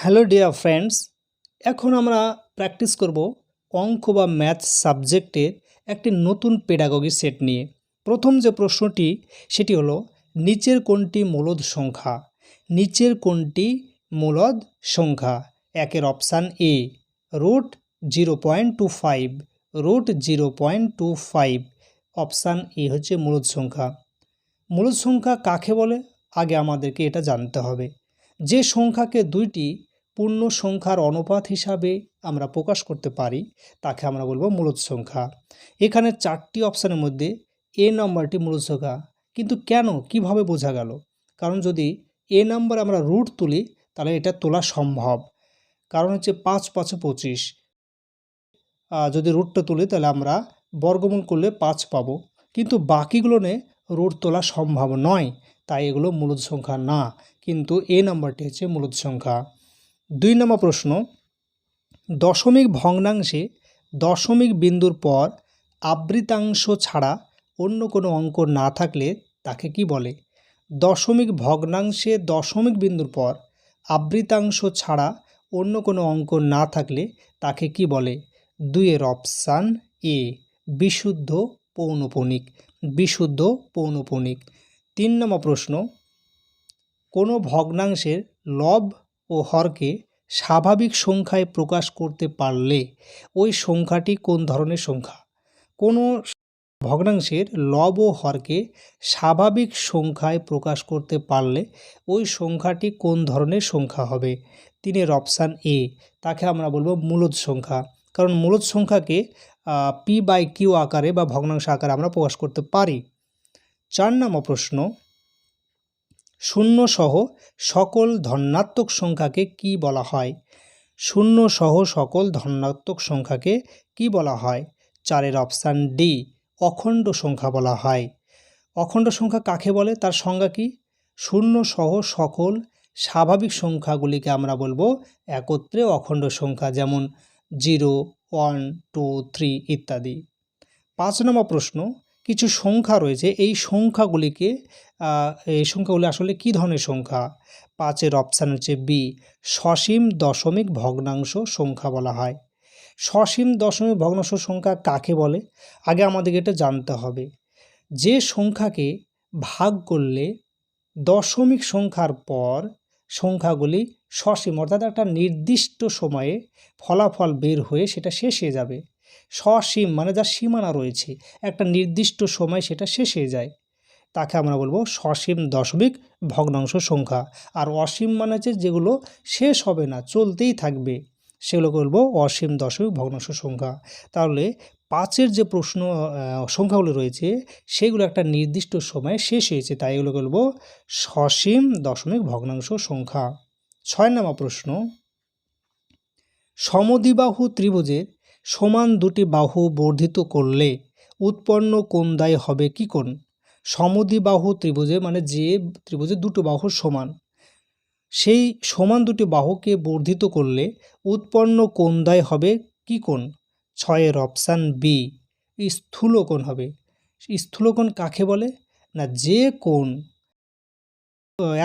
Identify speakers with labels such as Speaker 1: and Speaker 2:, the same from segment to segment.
Speaker 1: Hello dear friends, এখন আমরা practice করব অঙ্ক বা ম্যাথ সাবজেক্টের একটি নতুন পেডাগজি সেট নিয়ে। প্রথম যে প্রশ্নটি সেটি হলো, নিচের কোনটি মূলদ সংখ্যা? নিচের কোনটি মূলদ সংখ্যা? একের অপশান এ √0.25, √0.25। অপশান এ হচ্ছে মূলদ সংখ্যা। মূলদ সংখ্যা কাকে বলে আগে আমাদেরকে এটা জানতে হবে। যে সংখ্যাকে দুইটি পূর্ণ সংখ্যার অনুপাত হিসাবে আমরা প্রকাশ করতে পারি তাকে আমরা বলবো মূলদ সংখ্যা। এখানে চারটি অপশানের মধ্যে এ নম্বরটি মূলদ সংখ্যা, কিন্তু কেন, কিভাবে বোঝা গেল? কারণ যদি এ নম্বর আমরা রুট তুলি তাহলে এটা তোলা সম্ভব, কারণ হচ্ছে 5 5 25। যদি রুটটা তুলি তাহলে আমরা বর্গমূল করলে 5 পাবো, কিন্তু বাকিগুলো নে রুট তোলা সম্ভব নয়, তাই এগুলো মূলদ সংখ্যা না। কিন্তু এ নাম্বারটি হচ্ছে মূলদ সংখ্যা। 2 নম্বর প্রশ্ন, দশমিক ভগ্নাংশে দশমিক বিন্দুর পর আবৃতাংশ ছাড়া অন্য কোনো অঙ্ক না থাকলে তাকে কি বলে? দশমিক ভগ্নাংশে দশমিক বিন্দুর পর আবৃতাংশ ছাড়া অন্য কোনো অঙ্ক না থাকলে তাকে কি বলে? 2 এর অপশান এ বিশুদ্ধ পৌনঃপুনিক, বিশুদ্ধ পৌনঃপুনিক। 3 নম্বর প্রশ্ন, কোনো ভগ্নাংশের লব ও হরকে স্বাভাবিক সংখ্যায় প্রকাশ করতে পারলে ওই সংখ্যাটি কোন ধরনের সংখ্যা? কোনো ভগ্নাংশের লব ও হরকে স্বাভাবিক সংখ্যায় প্রকাশ করতে পারলে ওই সংখ্যাটি কোন ধরনের সংখ্যা হবে? 3 এর অপশান এ, তাকে আমরা বলবো মূলদ সংখ্যা। কারণ মূলদ সংখ্যাকে p/q আকারে বা ভগ্নাংশ আকারে আমরা প্রকাশ করতে পারি। 4 নম্বর প্রশ্ন, শূন্য সহ সকল ধনাত্মক সংখ্যাকে কি বলা হয়? শূন্য সহ সকল ধনাত্মক সংখ্যাকে কি বলা হয়? 4 এর অপশান ডি অখণ্ড সংখ্যা বলা হয়। অখণ্ড সংখ্যা কাকে বলে, তার সংজ্ঞা কি? শূন্য সহ সকল স্বাভাবিক সংখ্যাগুলিকে আমরা বলবো একত্রে অখণ্ড সংখ্যা, যেমন 0, 1, 2, 3 ইত্যাদি। 5 নম্বর প্রশ্ন, কিছু সংখ্যা রয়েছে, এই সংখ্যাগুলি আসলে কী ধরনের সংখ্যা? 5 এর অপশান হচ্ছে বি সসীম দশমিক ভগ্নাংশ সংখ্যা বলা হয়। সসীম দশমিক ভগ্নাংশ সংখ্যা কাকে বলে আগে আমাদেরকে এটা জানতে হবে। যে সংখ্যাকে ভাগ করলে দশমিক সংখ্যার পর সংখ্যাগুলি সসীম, অর্থাৎ একটা নির্দিষ্ট সময়ে ফলাফল বের হয়ে সেটা শেষ হয়ে যাবে। সসীম মানে যার সীমানা রয়েছে, একটা নির্দিষ্ট সময় সেটা শেষ হয়ে যায়, তাকে আমরা বলবো সসীম দশমিক ভগ্নাংশ সংখ্যা। আর অসীম মানে হচ্ছে যেগুলো শেষ হবে না, চলতেই থাকবে, সেগুলো বলবো অসীম দশমিক ভগ্নাংশ সংখ্যা। তাহলে 5-এর যে প্রশ্ন সংখ্যাগুলো রয়েছে সেগুলো একটা নির্দিষ্ট সময়ে শেষ হয়েছে, তাই এগুলো বলবো সসীম দশমিক ভগ্নাংশ সংখ্যা। 6 নম্বর প্রশ্ন, সমদ্বিবাহু ত্রিভুজের সমান দুটি বাহু বর্ধিত করলে উৎপন্ন কোণদ্বয় হবে কি কোণ? সমদ্বিবাহু ত্রিভুজে মানে যে ত্রিভুজের দুটো বাহু সমান, সেই সমান দুটি বাহুকে বর্ধিত করলে উৎপন্ন কোণদ্বয় হবে কি কোণ? 6 এর অপশান বি স্থূলকোণ হবে। স্থূলকোণ কাকে বলে না, যে কোণ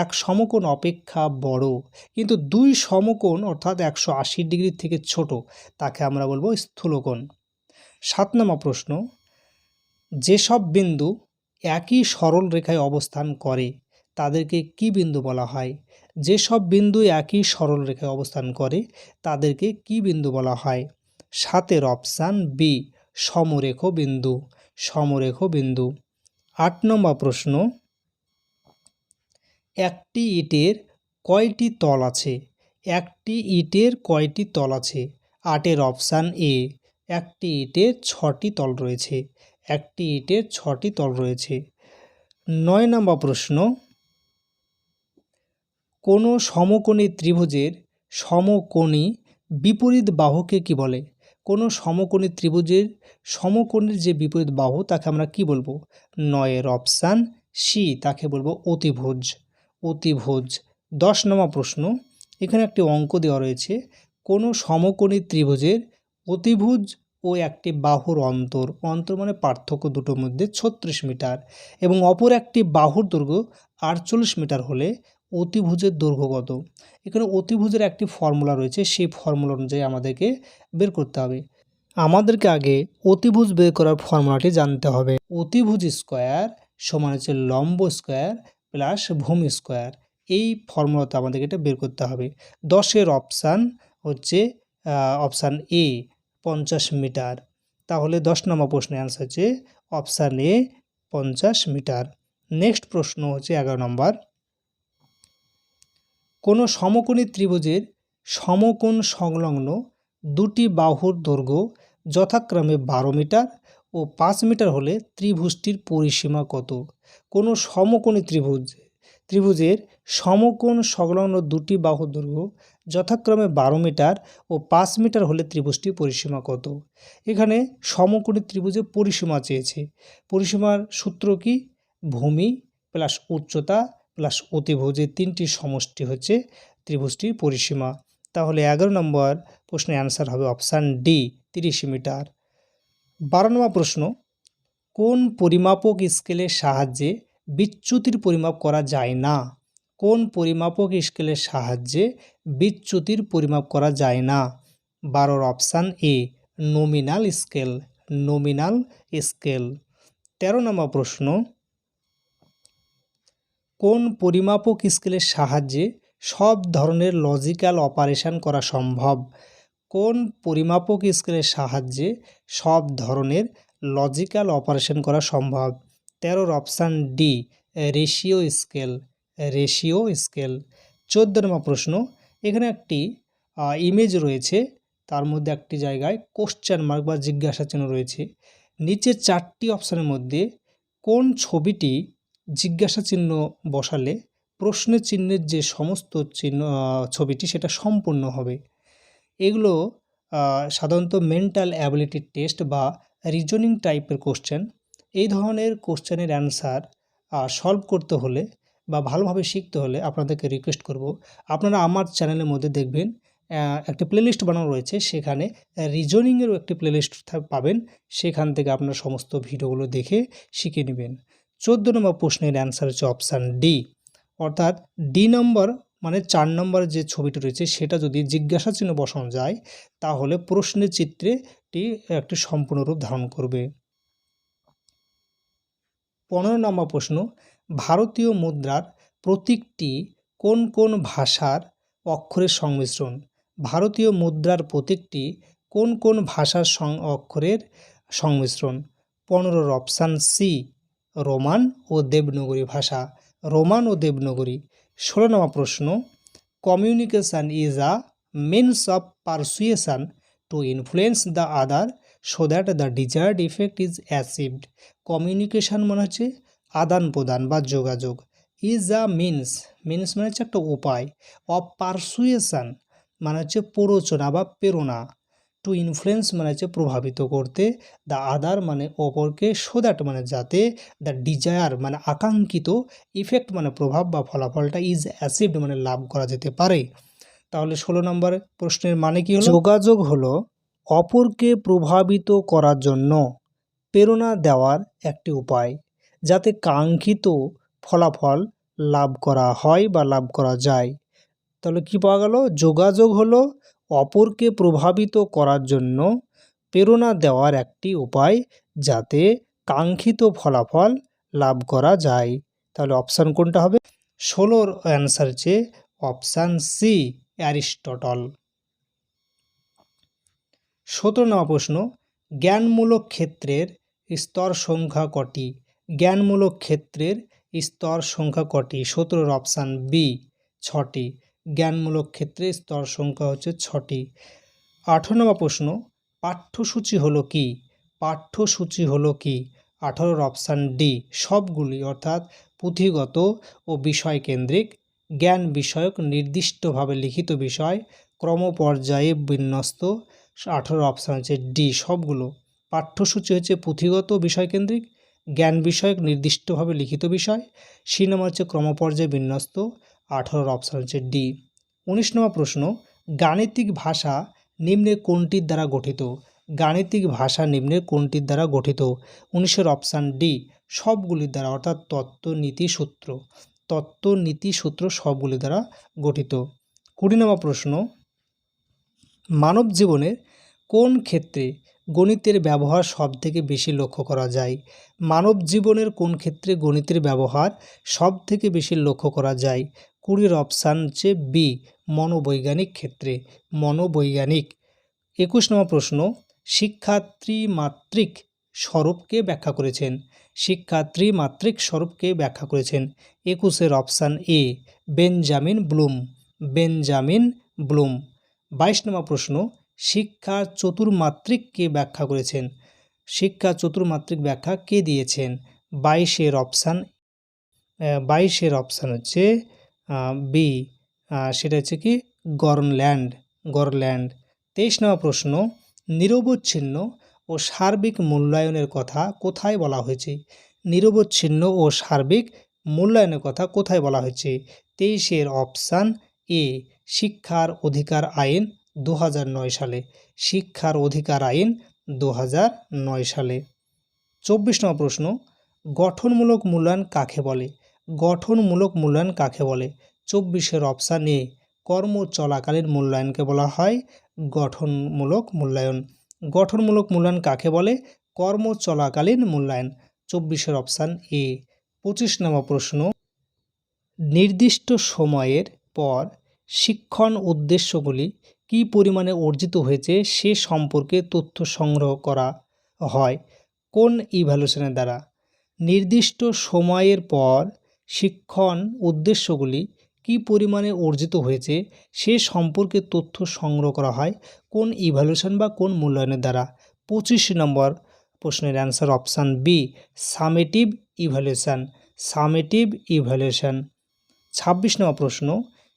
Speaker 1: এক সমকোণ অপেক্ষা বড় কিন্তু দুই সমকোণ অর্থাৎ 180 ডিগ্রি থেকে ছোট, তাকে আমরা বলবো স্থূলকোণ। 7 নম্বর প্রশ্ন, যেসব বিন্দু একই সরল রেখায় অবস্থান করে তাদেরকে কি বিন্দু বলা হয়? যেসব বিন্দু একই সরল রেখায় অবস্থান করে তাদেরকে কি বিন্দু বলা হয়? 7 এর অপশান বি সমরেখ বিন্দু, সমরেখ বিন্দু। 8 নম্বর প্রশ্ন, একটি ইটের কয়টি তল আছে? একটি ইটের কয়টি তল আছে? 8 এর অপশান এ একটি ইটের 6টি তল রয়েছে, একটি ইটের 6টি তল রয়েছে। 9 নম্বর প্রশ্ন, কোনো সমকোণী ত্রিভুজের সমকোণী বিপরীত বাহুকে কি বলে? কোনো সমকোণী ত্রিভুজের সমকোণীর যে বিপরীত বাহু তাকে আমরা কি বলবো? 9 এর অপশান সি, তাকে বলবো অতিভুজ, অতিভুজ। 10 নম্বর প্রশ্ন, এখানে একটি অঙ্ক দেওয়া রয়েছে, কোনো সমকোণী ত্রিভুজের অতিভুজ ও একটি বাহুর অন্তর, অন্তর মানে পার্থক্য দুটোর মধ্যে 36 মিটার এবং অপর একটি বাহুর দৈর্ঘ্য 48 মিটার হলে অতিভুজের দৈর্ঘ্য কত? এখানে অতিভুজের একটি ফর্মুলা রয়েছে, সেই ফর্মুলা অনুযায়ী আমাদেরকে বের করতে হবে। আমাদেরকে আগে অতিভুজ বের করার ফর্মুলাটি জানতে হবে। অতিভুজ স্কোয়ার সমান হচ্ছে লম্ব স্কোয়ার প্লাস ভূমি স্কোয়ার। এই ফর্মুলাতে আমাদেরকে এটা বের করতে হবে। 10-এর অপশান হচ্ছে অপশান এ 50 মিটার। তাহলে 10 নম্বর প্রশ্নের অ্যান্সার হচ্ছে অপশান এ 50 মিটার। নেক্সট প্রশ্ন হচ্ছে 11 নম্বর। কোনো সমকোণী ত্রিভুজের সমকোণ সংলগ্ন দুটি বাহুর দৈর্ঘ্য যথাক্রমে 12 মিটার ও 5 মিটার হলে ত্রিভুজটির পরিসীমা কত? কোনো সমকোণী ত্রিভুজের সমকোণ সংলগ্ন দুটি বাহুর দৈর্ঘ্য যথাক্রমে 12 মিটার ও 5 মিটার হলে ত্রিভুজটির পরিসীমা কত? এখানে সমকোণী ত্রিভুজের পরিসীমা চেয়েছে। পরিসীমার সূত্র কি? ভূমি প্লাস উচ্চতা প্লাস অতিভুজের তিনটি সমষ্টি হচ্ছে ত্রিভুজটির পরিসীমা। তাহলে 11 নম্বর প্রশ্নের অ্যান্সার হবে অপশান ডি 30 মিটার। 12 নম্বর প্রশ্ন, কোন পরিমাপক স্কেলের সাহায্যে বিচ্যুতির পরিমাপ করা যায় না? কোন পরিমাপক স্কেলের সাহায্যে বিচ্যুতির পরিমাপ করা যায় না? 12 option A nominal scale. Nominal scale. 13 নম্বর প্রশ্ন, কোন পরিমাপক স্কেলের সাহায্যে সব ধরনের লজিক্যাল অপারেশন করা সম্ভব? কোন পরিমাপক স্কেলের সাহায্যে সব ধরনের লজিক্যাল অপারেশন করা সম্ভব? 13 option D ratio scale. Ratio scale. 14 নম্বর প্রশ্ন, এখানে একটি ইমেজ রয়েছে, তার মধ্যে একটি জায়গায় কোশ্চেন মার্ক বা জিজ্ঞাসা চিহ্ন রয়েছে। নিচে 4টি অপশানের মধ্যে কোন ছবিটি জিজ্ঞাসা চিহ্ন বসালে প্রশ্নের চিহ্নের যে সমস্ত চিহ্ন ছবিটি সেটা সম্পূর্ণ হবে? এগুলো সাধারণত মেন্টাল অ্যাবিলিটি টেস্ট বা রিজনিং টাইপের কোশ্চেন। এই ধরনের কোশ্চেনের অ্যান্সার সলভ করতে হলে বা ভালোভাবে শিখতে হলে আপনাদেরকে রিকোয়েস্ট করব, আপনারা আমার চ্যানেলের মধ্যে দেখবেন একটা প্লেলিস্ট বানানো রয়েছে, সেখানে রিজনিংয়েরও একটি প্লেলিস্ট পাবেন, সেখান থেকে আপনারা সমস্ত ভিডিওগুলো দেখে শিখে নেবেন। 14 নম্বর প্রশ্নের অ্যান্সার হচ্ছে অপশান ডি, অর্থাৎ ডি নম্বর মানে 4 নম্বর যে ছবিটি রয়েছে সেটা যদি জিজ্ঞাসা চিহ্ন বসানো যায় তাহলে প্রশ্নের চিত্রটি একটি সম্পূর্ণ রূপ ধারণ করবে। 15 নম্বর প্রশ্ন, ভারতীয় মুদ্রার প্রতীকটি কোন কোন ভাষার অক্ষরের সংমিশ্রণ? ভারতীয় মুদ্রার প্রতীকটি কোন কোন ভাষার অক্ষরের সংমিশ্রণ? 15 অপশান সি রোমান ও দেবনাগরী ভাষা। রোমান ও দেবনাগরী। 16 নম্বর প্রশ্ন, communication is a means of persuasion two influence the other so that the desired effect is achieved. Communication মানে হচ্ছে আদান প্রদান বা যোগাযোগ। ইজ আ মিনস, মিনস মানে হচ্ছে একটা উপায়, অফ পারসুয়েশন মানে হচ্ছে প্ররোচনা বা প্রেরণা, টু ইনফ্লুয়েন্স মানে হচ্ছে প্রভাবিত করতে, দ্য আদার মানে অপরকে, সো দ্যাট মানে যাতে, দ্য ডিজায়ার মানে আকাঙ্ক্ষিত, ইফেক্ট মানে প্রভাব বা ফলাফলটা, ইজ অ্যাচিভড মানে লাভ করা যেতে পারে। তাহলে 16 নম্বর প্রশ্নের মানে কি হলো? যোগাযোগ হলো অপরকে প্রভাবিত করার জন্য প্রেরণা দেওয়ার একটি উপায় যাতে কাঙ্ক্ষিত ফলাফল লাভ করা হয় বা লাভ করা যায়। তাহলে কি পাওয়া গেল? যোগাযোগ হলো অপরকে প্রভাবিত করার জন্য প্রেরণা দেওয়ার একটি উপায় যাতে কাঙ্ক্ষিত ফলাফল লাভ করা যায়। তাহলে অপশান কোনটা হবে? 16 অ্যান্সার হচ্ছে অপশান সি অ্যারিস্টটল। 17 নম্বর প্রশ্ন, জ্ঞানমূলক ক্ষেত্রের স্তর সংখ্যা কটি? জ্ঞানমূলক ক্ষেত্রের স্তর সংখ্যা কটি? 17 অপশান বি 6টি। জ্ঞানমূলক ক্ষেত্রের স্তর সংখ্যা হচ্ছে 6টি। 18 নম্বর প্রশ্ন, পাঠ্যসূচি হলো কি? পাঠ্যসূচি হলো কি? 18 অপশান ডি সবগুলি, অর্থাৎ পুঁথিগত ও বিষয়কেন্দ্রিক, জ্ঞান বিষয়ক নির্দিষ্টভাবে লিখিত বিষয়, ক্রমপর্যায়ে বিন্যস্ত। 18 অপশান হচ্ছে ডি সবগুলো। পাঠ্যসূচি হচ্ছে পুঁথিগত বিষয়কেন্দ্রিক, জ্ঞান বিষয়ক নির্দিষ্টভাবে লিখিত বিষয়, সিনেমা হচ্ছে ক্রমপর্যায়ে বিন্যস্ত। 18 অপশান হচ্ছে ডি। 19 নম্বর প্রশ্ন, গাণিতিক ভাষা নিম্নে কোনটির দ্বারা গঠিত? গাণিতিক ভাষা নিম্নে কোনটির দ্বারা গঠিত? 19 অপশান ডি সবগুলির দ্বারা, অর্থাৎ তত্ত্ব, নীতি, সূত্র। তত্ত্ব, নীতি, সূত্র সবগুলি দ্বারা গঠিত। 20 নম্বর প্রশ্ন, মানব জীবনের কোন ক্ষেত্রে গণিতের ব্যবহার সবথেকে বেশি লক্ষ্য করা যায়? মানব জীবনের কোন ক্ষেত্রে গণিতের ব্যবহার সবথেকে বেশি লক্ষ্য করা যায়? 20 অপশান হচ্ছে বি, মনোবৈজ্ঞানিক ক্ষেত্রে, মনোবৈজ্ঞানিক। 21 নম্বর প্রশ্ন, শিক্ষা ত্রিমাত্রিক স্বরূপকে ব্যাখ্যা করেছেন? শিক্ষা ত্রিমাত্রিক স্বরূপকে ব্যাখ্যা করেছেন? 21 option A, Benjamin Bloom, Benjamin Bloom. 22 নম্বর প্রশ্ন, শিক্ষা চতুর্মাত্রিককে ব্যাখ্যা করেছেন? শিক্ষা চতুর্মাত্রিক ব্যাখ্যা কে দিয়েছেন? 22 অপশান 22 অপশান হচ্ছে বি, সেটা হচ্ছে কি গরনল্যান্ড, গরল্যান্ড। 23 নম্বর প্রশ্ন, নিরবচ্ছিন্ন ও সার্বিক মূল্যায়নের কথা কোথায় বলা হয়েছে? নিরবচ্ছিন্ন ও সার্বিক মূল্যায়নের কথা কোথায় বলা হয়েছে? 23 অপশান এ, শিক্ষার অধিকার আইন 2009 সালে, শিক্ষার অধিকার আইন 2009 সালে। 24 নম্বর প্রশ্ন, গঠনমূলক মূল্যায়ন কাকে বলে? গঠনমূলক মূল্যায়ন কাকে বলে? 24 অপশান এ, কর্ম চলাকালীন মূল্যায়নকে বলা হয় গঠনমূলক মূল্যায়ন। গঠনমূলক মূল্যায়ন কাকে বলে? কর্ম চলাকালীন মূল্যায়ন। 24 অপশান এ। 25 নম্বর প্রশ্ন, নির্দিষ্ট সময়ের পর শিক্ষণ উদ্দেশ্যগুলি কী পরিমাণে অর্জিত হয়েছে সে সম্পর্কে তথ্য সংগ্রহ করা হয় কোন ইভ্যালুয়েশনের দ্বারা? নির্দিষ্ট সময়ের পর শিক্ষণ উদ্দেশ্যগুলি কী পরিমাণে অর্জিত হয়েছে সে সম্পর্কে তথ্য সংগ্রহ করা হয় কোন ইভ্যালুয়েশন বা কোন মূল্যায়নের দ্বারা? 25 নম্বর প্রশ্নের answer option B, summative evaluation, summative evaluation. 26 নম্বর প্রশ্ন,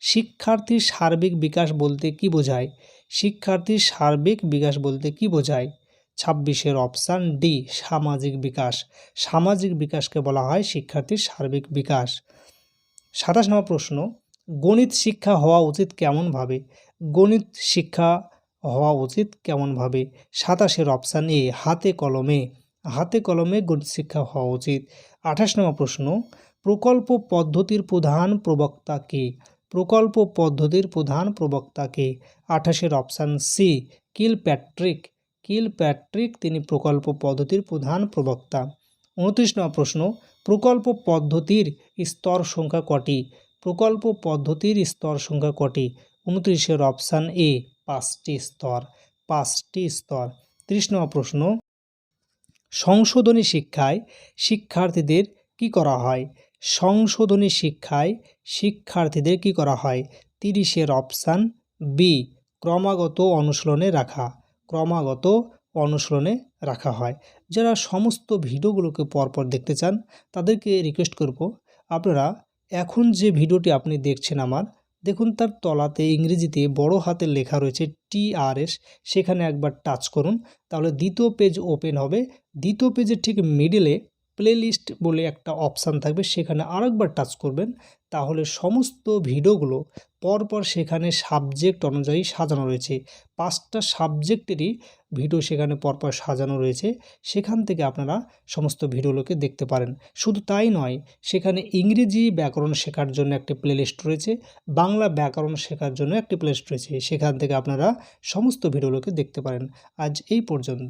Speaker 1: শিক্ষার্থীর সার্বিক বিকাশ বলতে কী বোঝায়? শিক্ষার্থীর সার্বিক বিকাশ বলতে কী বোঝায়? 26 অপশান ডি, সামাজিক বিকাশ, সামাজিক বিকাশকে বলা হয় শিক্ষার্থীর সার্বিক বিকাশ। 27 নম্বর প্রশ্ন, গণিত শিক্ষা হওয়া উচিত কেমনভাবে? গণিত শিক্ষা হওয়া উচিত কেমনভাবে? 27 অপশান এ, হাতে কলমে, হাতে কলমে গণিত শিক্ষা হওয়া উচিত। 28 নম্বর প্রশ্ন, প্রকল্প পদ্ধতির প্রধান প্রবক্তা কে? প্রকল্প পদ্ধতির প্রধান প্রবক্তা কে? 28 অপশান সি, কিলপ্যাট্রিক, কিলপ্যাট্রিক তিনি প্রকল্প পদ্ধতির প্রধান প্রবক্তা। 29 নম্বর প্রশ্ন, প্রকল্প পদ্ধতির স্তর সংখ্যা কটি? প্রকল্প পদ্ধতির স্তর সংখ্যা কটি? 29 অপশান এ, 5টি স্তর, 5টি স্তর। 30 নম্বর প্রশ্ন, সংশোধনী শিক্ষায় শিক্ষার্থীদের কি করা হয়? সংশোধনী শিক্ষায় শিক্ষার্থীদের কি করা হয়? 30 অপশান বি, ক্রমাগত অনুশীলনে রাখা, ক্রমাগত অনুশীলনে রাখা হয়। যারা সমস্ত ভিডিওগুলোকে পরপর দেখতে চান তাদেরকে রিকোয়েস্ট করব, আপনারা এখন যে ভিডিওটি আপনি দেখছেন আমার, দেখুন তার তলাতে ইংরেজিতে বড় হাতের লেখা রয়েছে TRS, সেখানে একবার টাচ করুন, তাহলে দ্বিতীয় পেজ ওপেন হবে। দ্বিতীয় পেজের ঠিক মিডিলে প্লেলিস্ট বলে একটা অপশান থাকবে, সেখানে আরেকবার টাচ করবেন, তাহলে সমস্ত ভিডিওগুলো পরপর সেখানে সাবজেক্ট অনুযায়ী সাজানো রয়েছে। 5টা সাবজেক্টেরই ভিডিও সেখানে পরপর সাজানো রয়েছে, সেখান থেকে আপনারা সমস্ত ভিডিওগুলোকে দেখতে পারেন। শুধু তাই নয়, সেখানে ইংরেজি ব্যাকরণ শেখার জন্য একটি প্লেলিস্ট রয়েছে, বাংলা ব্যাকরণ শেখার জন্য একটি প্লেলিস্ট রয়েছে, সেখান থেকে আপনারা সমস্ত ভিডিওগুলোকে দেখতে পারেন। আজ এই পর্যন্ত।